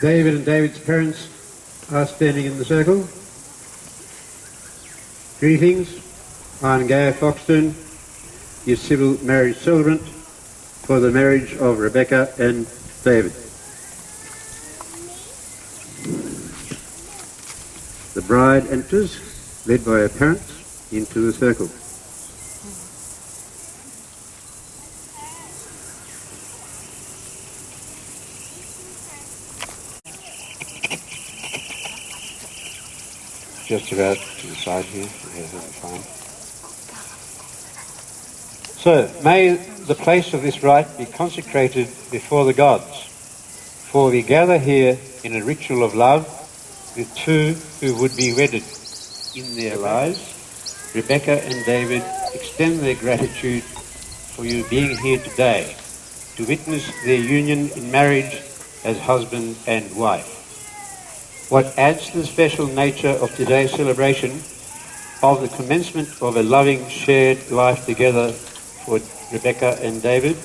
David and David's parents are standing in the circle. Greetings, I'm Gay Foxton, your civil marriage celebrant for the marriage of Rebecca and David. The bride enters, led by her parents, into the circle. Just about to the side here. Yeah, that'll be fine. So, may the place of this rite be consecrated before the gods, for we gather here in a ritual of love with two who would be wedded in their lives. Rebecca and David extend their gratitude for you being here today to witness their union in marriage as husband and wife. What adds to the special nature of today's celebration of the commencement of a loving shared life together for Rebecca and David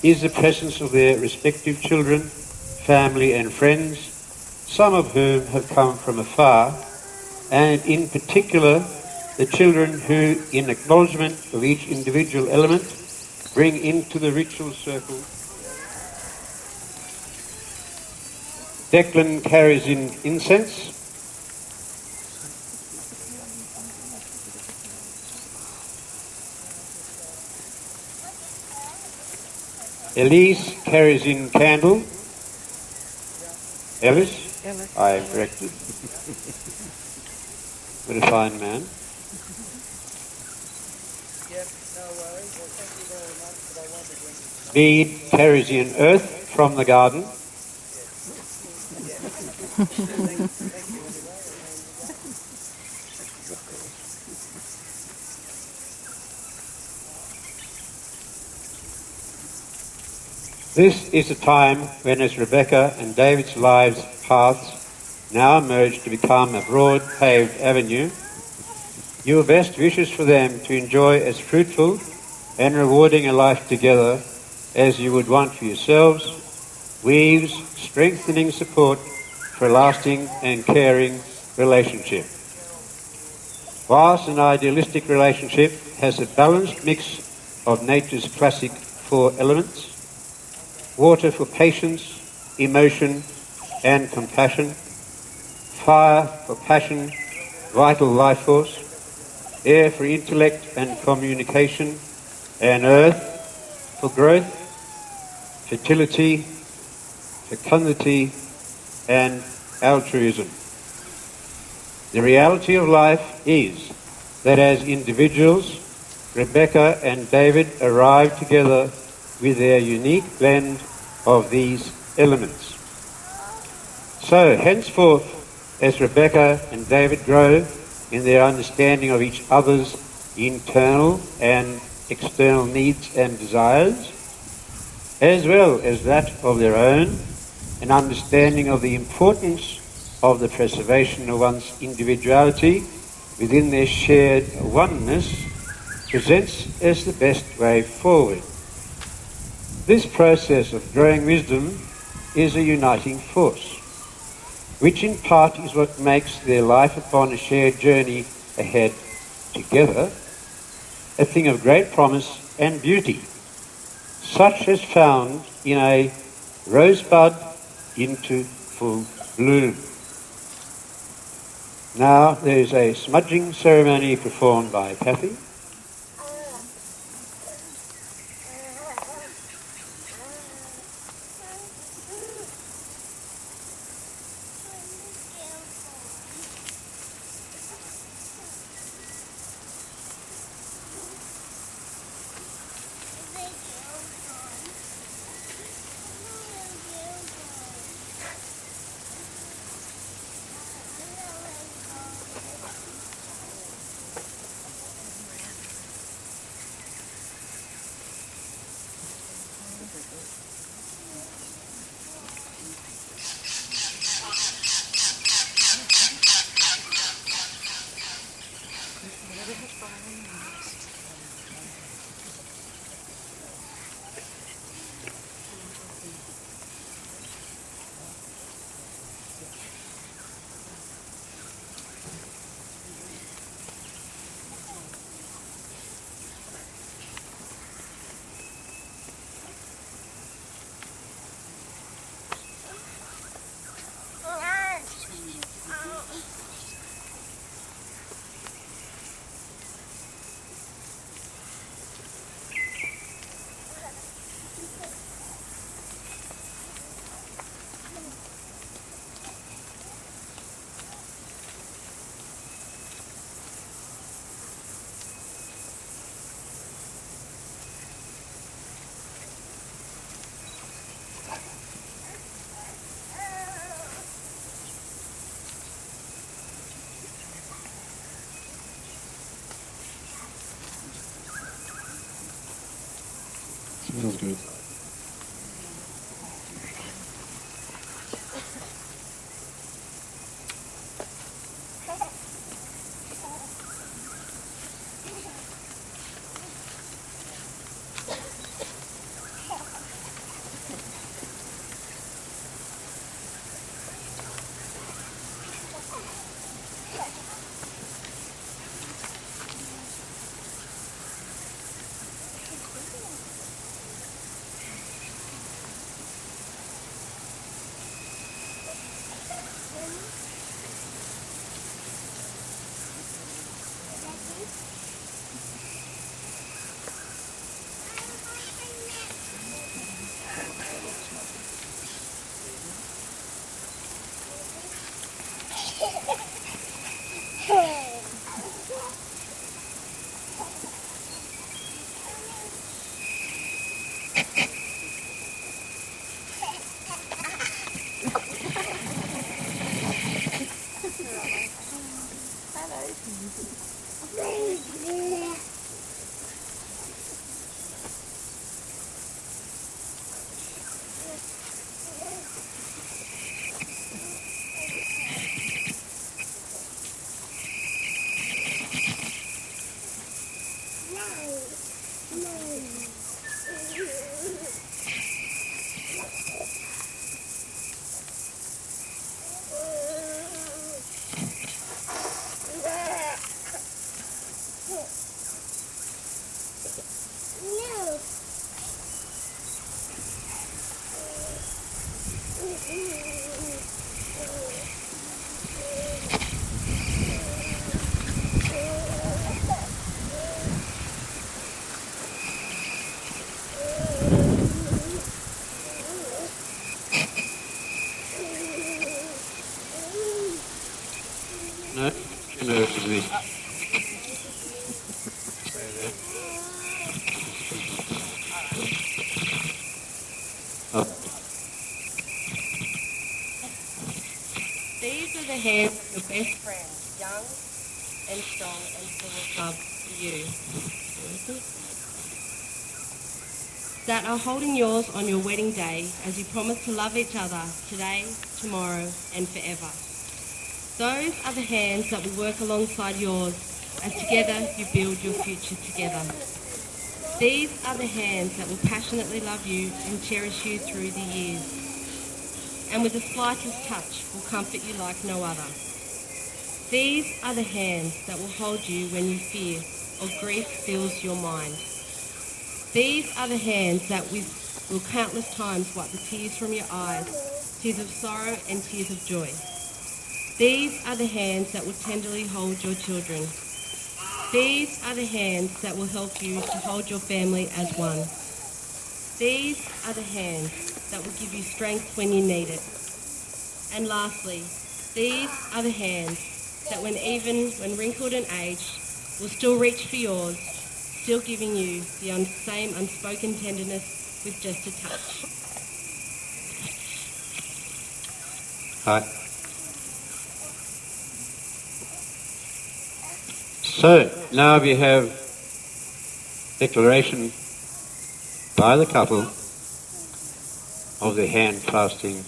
is the presence of their respective children, family and friends, some of whom have come from afar, and in particular the children who, in acknowledgement of each individual element, bring into the ritual circle. Declan carries in incense. Elise carries in candle. Ellis? I am corrected. What a fine man. Bede carries in earth from the garden. This is a time when, as Rebecca and David's lives' paths now merge to become a broad paved avenue, your best wishes for them to enjoy as fruitful and rewarding a life together as you would want for yourselves, weaves strengthening support for a lasting and caring relationship. Whilst an idealistic relationship has a balanced mix of nature's classic four elements, water for patience, emotion and compassion, fire for passion, vital life force, air for intellect and communication, and earth for growth, fertility, fecundity, and altruism. The reality of life is that as individuals, Rebecca and David arrive together with their unique blend of these elements. So, henceforth, as Rebecca and David grow in their understanding of each other's internal and external needs and desires, as well as that of their own, an understanding of the importance of the preservation of one's individuality within their shared oneness presents as the best way forward. This process of growing wisdom is a uniting force, which in part is what makes their life upon a shared journey ahead together a thing of great promise and beauty, such as found in a rosebud into full bloom. Now there is a smudging ceremony performed by Kathy. good. No, no, These are the hands of your best friend, young and strong and full of love for you, that are holding yours on your wedding day as you promise to love each other today, tomorrow and forever. Those are the hands that will work alongside yours as together you build your future together. These are the hands that will passionately love you and cherish you through the years, and with the slightest touch will comfort you like no other. These are the hands that will hold you when you fear or grief fills your mind. These are the hands that will countless times wipe the tears from your eyes, tears of sorrow and tears of joy. These are the hands that will tenderly hold your children. These are the hands that will help you to hold your family as one. These are the hands that will give you strength when you need it. And lastly, these are the hands that when wrinkled and aged, will still reach for yours, still giving you the same unspoken tenderness with just a touch. Hi. So, now we have declaration by the couple of the hand clasping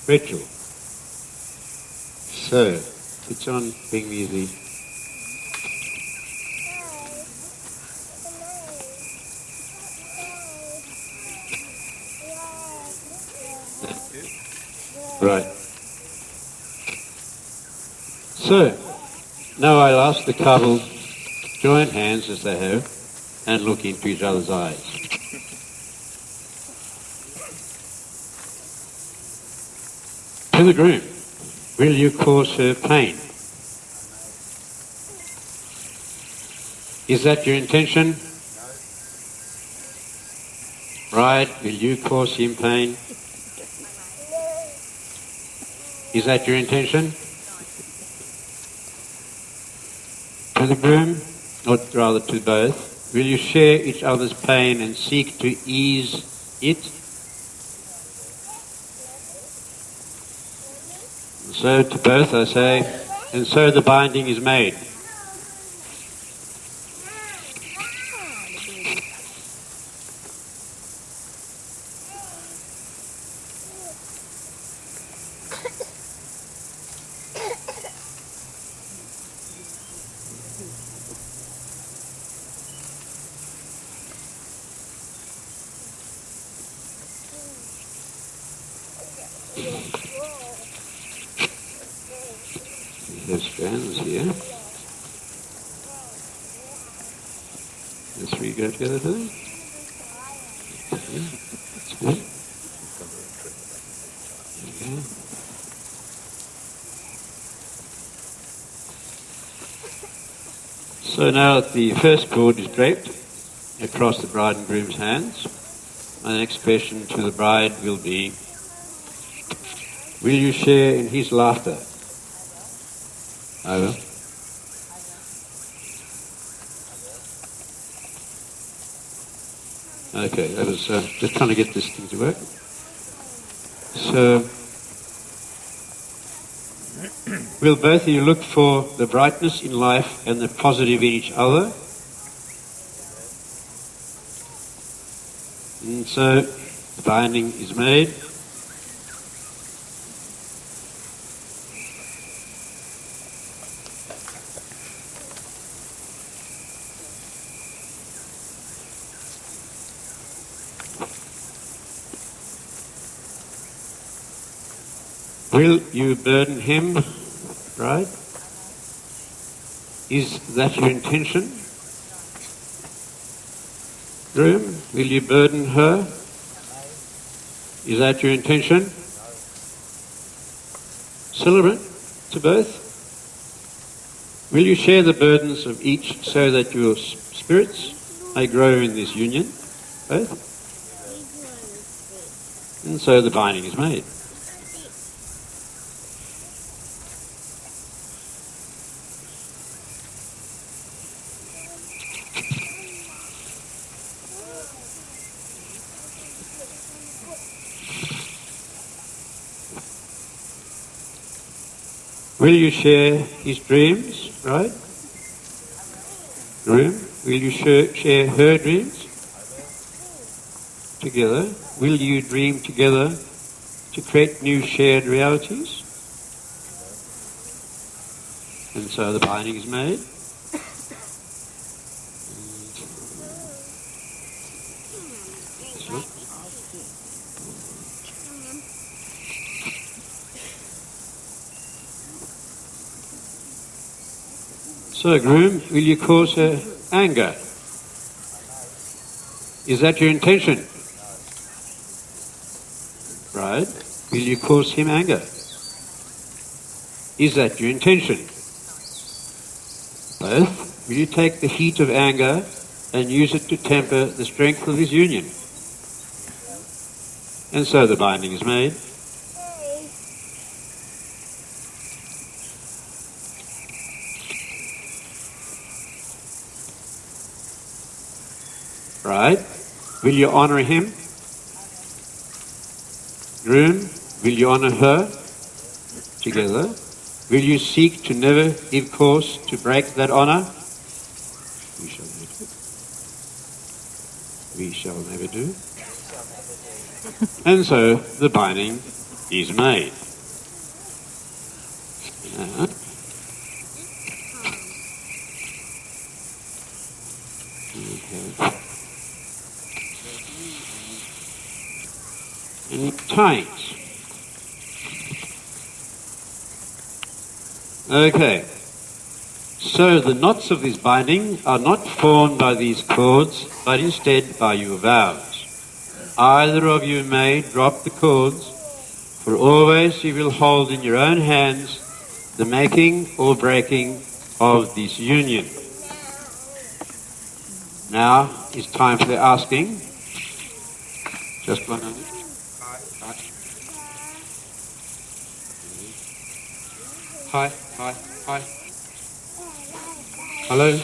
ritual. So, switch on Big Music. Right. So, now I'll ask the couple to join hands as they have and look into each other's eyes. To the groom, will you cause her pain? Is that your intention? Bride, will you cause him pain? Is that your intention? To the groom, or rather to both, will you share each other's pain and seek to ease it? So to both I say, and so the binding is made. We have strands here. The three go together, do they? Okay, that's good. Okay. So now the first cord is draped across the bride and groom's hands. My next question to the bride will be, will you share in his laughter? I will. Okay, that was just trying to get this thing to work. So, will both of you look for the brightness in life and the positive in each other? And so, the binding is made. Will you burden him, right? Is that your intention? Groom, will you burden her? Is that your intention? Celebrant to both? Will you share the burdens of each so that your spirits may grow in this union? Both? And so the binding is made. Will you share his dreams, right? Groom, will you share her dreams together? Will you dream together to create new shared realities? And so the binding is made. So, groom, will you cause her anger? Is that your intention? Right? Will you cause him anger? Is that your intention? Both? Will you take the heat of anger and use it to temper the strength of his union? And so the binding is made. Right? Will you honour him? Groom, will you honour her? Together. Will you seek to never give cause to break that honour? We shall never do. We shall never do. And so the binding is made. Okay. And tying. Okay. So the knots of this binding are not formed by these cords, but instead by your vows. Either of you may drop the cords, for always you will hold in your own hands the making or breaking of this union. Now it's time for the asking. Just one minute. Hi, hi, hi. Hello?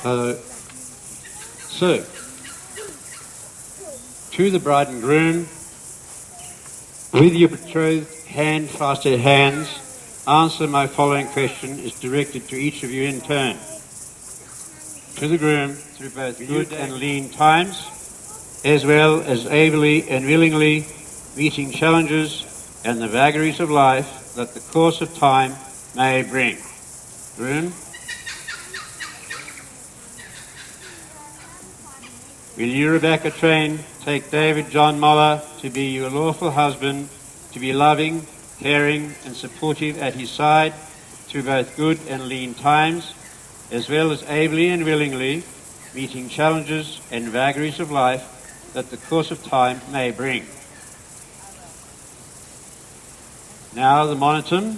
Hello. So, to the bride and groom, with your betrothed hand-fastened hands, answer my following question is directed to each of you in turn. To the groom, through both good and lean times, as well as ably and willingly meeting challenges and the vagaries of life that the course of time may bring. Groom. Will you, Rebecca Train, take David John Moller to be your lawful husband, to be loving, caring and supportive at his side through both good and lean times, as well as ably and willingly meeting challenges and vagaries of life that the course of time may bring? Now the monotum.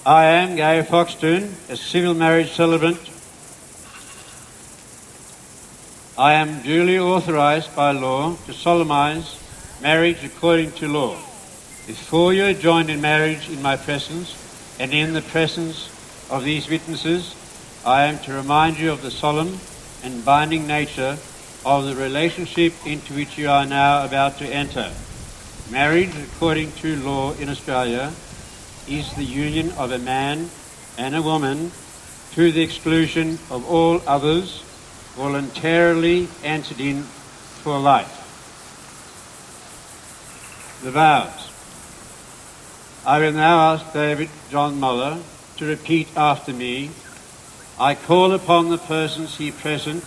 I am Gary Foxton, a civil marriage celebrant. I am duly authorised by law to solemnise marriage according to law. Before you are joined in marriage in my presence and in the presence of these witnesses, I am to remind you of the solemn and binding nature of the relationship into which you are now about to enter. Marriage according to law in Australia is the union of a man and a woman to the exclusion of all others, voluntarily entered in for life. The vows. I will now ask David John Moller to repeat after me. I call upon the persons here present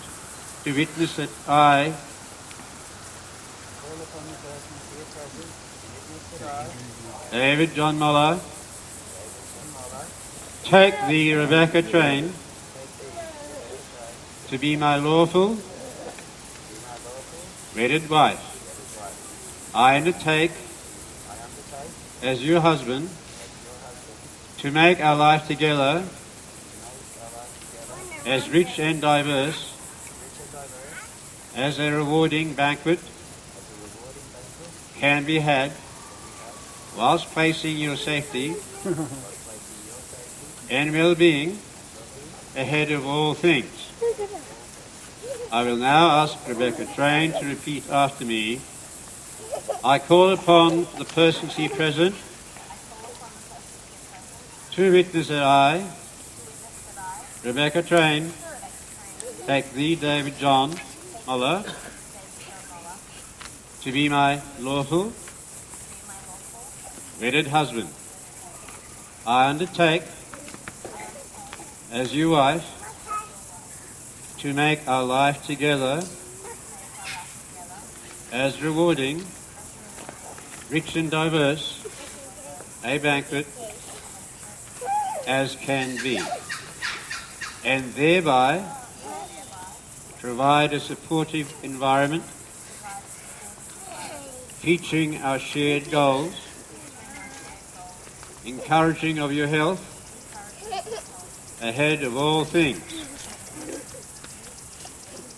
to witness that I David John Moller take the Rebecca Train to be my lawful wedded wife. I undertake as your husband to make our life together as rich and diverse as a rewarding banquet can be had, whilst placing your safety and well-being ahead of all things. I will now ask Rebecca Train to repeat after me. I call upon the persons here present to witness that I, Rebecca Train, take thee, David John Moller, to be my lawful wedded husband. I undertake, as your wife, to make our life together as rewarding, rich and diverse a banquet as can be, and thereby provide a supportive environment featuring our shared goals, encouraging of your health ahead of all things.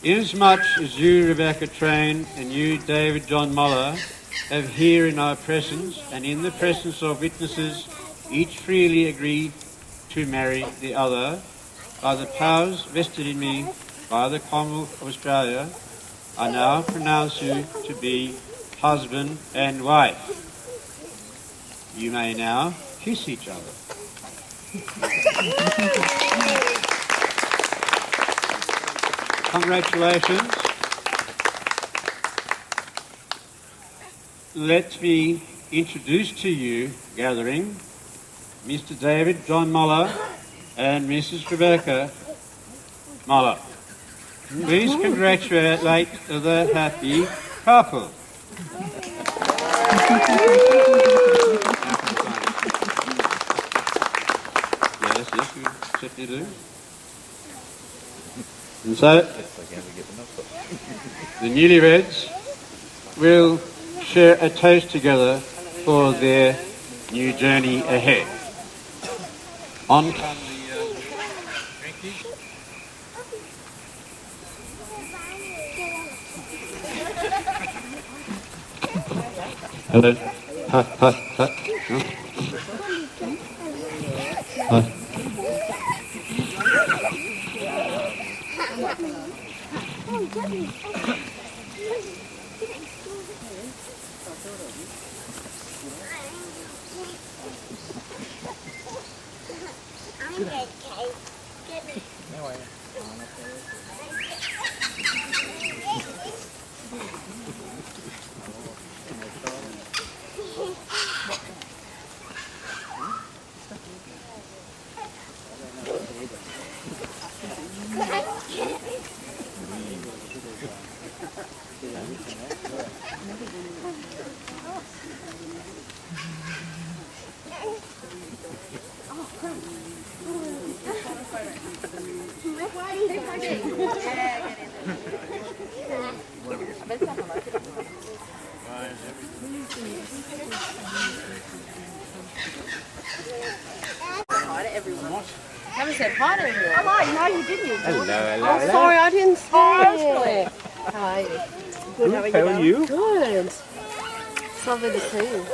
Inasmuch as you, Rebecca Train, and you, David John Moller, have here in our presence and in the presence of witnesses each freely agreed to marry the other, by the powers vested in me by the Commonwealth of Australia, I now pronounce you to be husband and wife. You may now kiss each other. Congratulations. Let me introduce to you, gathering, Mr. David John Moller and Mrs. Rebecca Moller. Please congratulate the happy couple. Yes, we certainly do. And so, the newlyweds will share a toast together for their new journey ahead. On come the drinkies. Hello. Hi. No? Hi. Hi to everyone. Haven't said hi to everyone. Oh, no, you didn't. Hello, hello, Oh, sorry, I didn't see it. How are you? Good, how are you? Good. It's lovely to see you.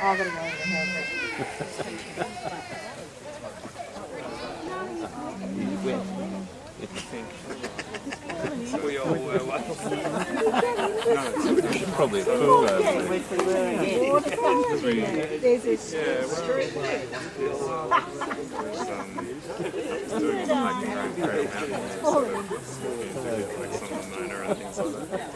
Oh, I've got to go over We should probably pull over. There's this street. Doing like the Grand Trail Mountain, sort of like some of the Mona and things like that.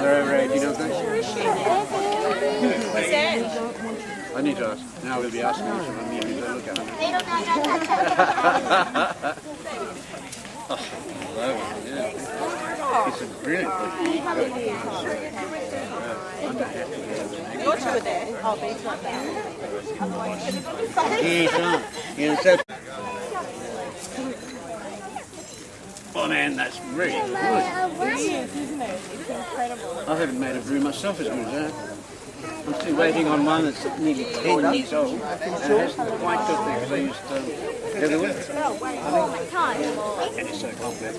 Right, you know that? What's that? I need to ask. Now we'll be asking you someone need to look at it. It's a brilliant place. Your two are there. Oh, Beat's not there. Yes, oh man, that's really good. It is, isn't it? It's incredible. I haven't made a brew myself as good as that. I'm still waiting on one that's nearly 10 years old and it hasn't quite got there because I used to go to it. And it's so complex.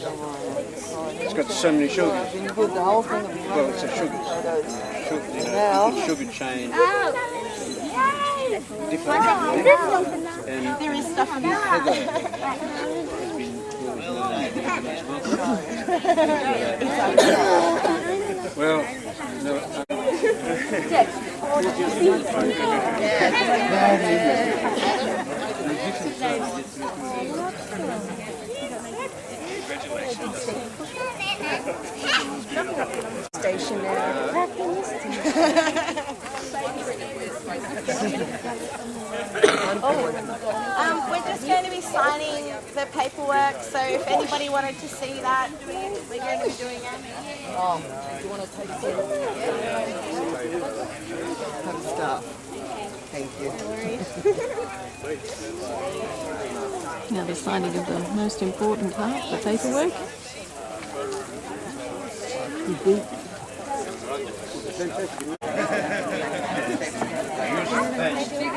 It's got so many sugars. Well, it's a sugars. Sugar chain. Different and There is stuff in there. well, no, Station now. We're just going to be signing the paperwork, so if anybody wanted to see that, we're going to be doing it. Oh, do you want to take a seat? Stop. Thank you. Now the signing of the most important part, the paperwork.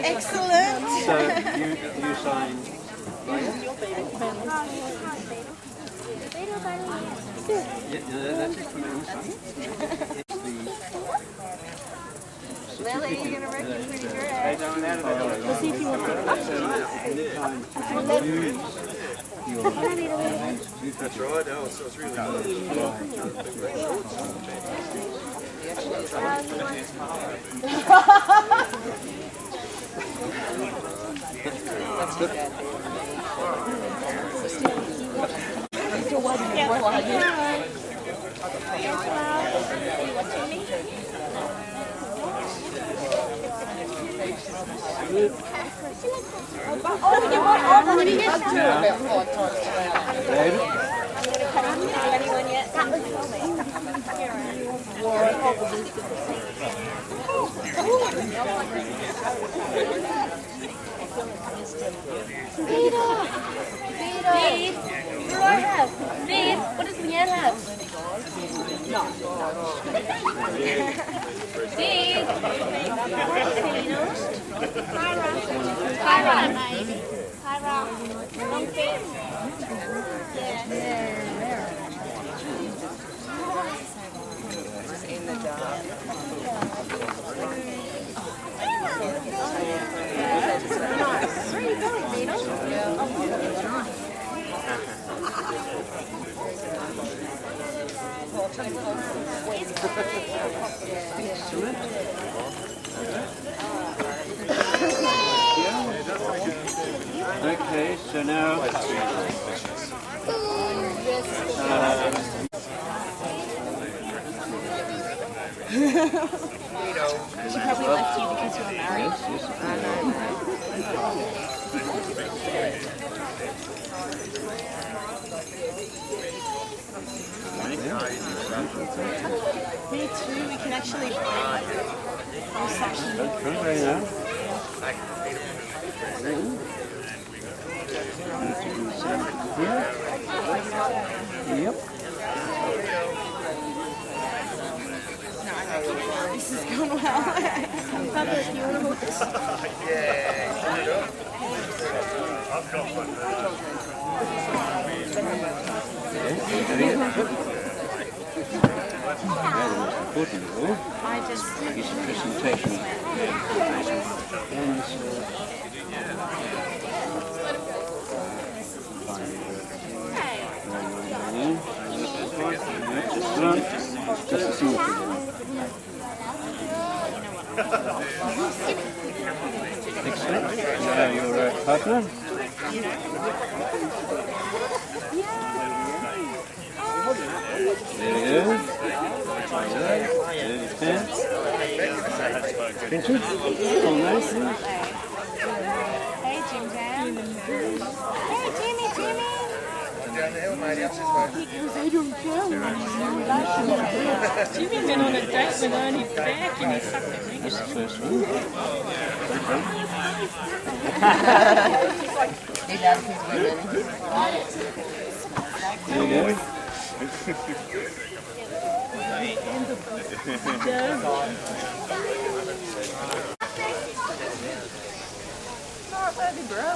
Excellent. So you signed. Yeah, no, that's it from inside. Lily, you're going to reckon pretty good. Let's see if you want to. That's right, oh, so it's really good. What does Leanne have? okay, so now She probably left you because you were married. Me too. We can actually break whole section. Very nice. Yep. This is going well. Papa, do you want to hold this? I just use a presentation. Just a single thing. Excellent. Now your partner. There we go. Richard? Oh, nice. Hey, Jim Jam. Hey, Jimmy. Down the hill, mate. That's his boat. Jimmy went on a date with Ernie's back and he sucked at me. That's the first one. He loves his women. There you go. Oh, baby bro.